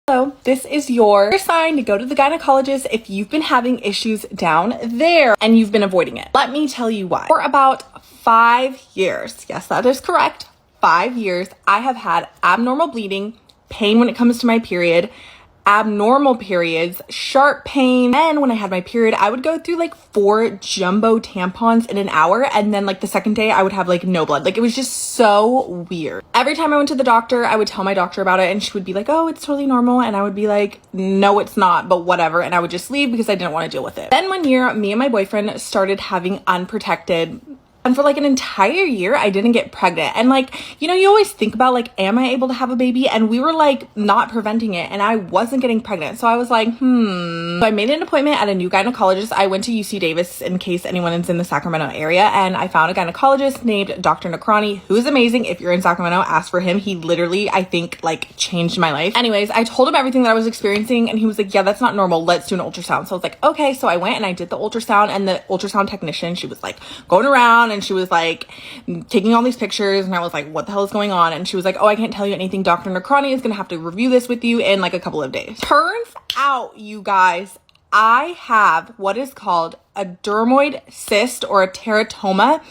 So this is your sign to go to the gynecologist if you've been having issues down there and you've been avoiding it. Let me tell you why. For about 5 years, yes, that is correct, 5 years, I have had abnormal bleeding, pain when it comes to my period, abnormal periods, sharp pain. And when I had my period, I would go through like 4 jumbo tampons in an hour. And then like the second day I would have like no blood. Like it was just so weird. Every time I went to the doctor, I would tell my doctor about it and she would be like, oh, it's totally normal. And I would be like, no, it's not, but whatever. And I would just leave because I didn't want to deal with it. Then one year, me and my boyfriend started having unprotected. And for like an entire year, I didn't get pregnant. And like, you know, you always think about like, am I able to have a baby? And we were like not preventing it and I wasn't getting pregnant. So I was like, So I made an appointment at a new gynecologist. I went to UC Davis in case anyone is in the Sacramento area. And I found a gynecologist named Dr. Nakrani, who is amazing. If you're in Sacramento, ask for him. He literally, I think, like changed my life. Anyways, I told him everything that I was experiencing and he was like, yeah, that's not normal. Let's do an ultrasound. So I was like, okay. So I went and I did the ultrasound, and the ultrasound technician, she was like going around and she was like taking all these pictures, and I was like, what the hell is going on? And she was like, oh, I can't tell you anything. Dr. Nakrani is gonna have to review this with you in like a couple of days. Turns out, you guys, I have what is called a dermoid cyst or a teratoma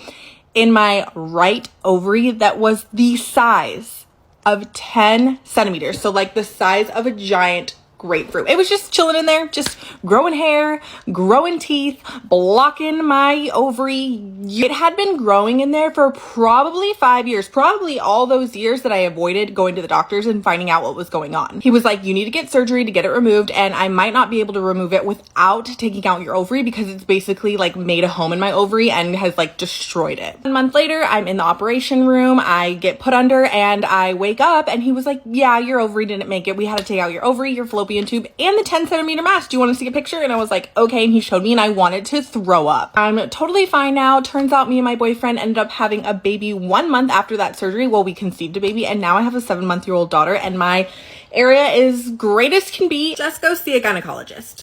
in my right ovary that was the size of 10 centimeters. So like the size of a giant grapefruit. It was just chilling in there, just growing hair, growing teeth, blocking my ovary. It had been growing in there for probably 5 years, probably all those years that I avoided going to the doctors and finding out what was going on. He was like, you need to get surgery to get it removed, and I might not be able to remove it without taking out your ovary because it's basically like made a home in my ovary and has like destroyed it. 1 month later, I'm in the operation room, I get put under and I wake up and he was like, yeah, your ovary didn't make it. We had to take out your ovary, your fallopian tube, and the 10 centimeter mass. Do you want to see a picture? And I was like, okay. And he showed me and I wanted to throw up. I'm totally fine now. Turns out me and my boyfriend ended up having a baby 1 month after that surgery. Well, we conceived a baby and now I have a 7-month-old daughter and my area is great as can be. Just go see a gynecologist.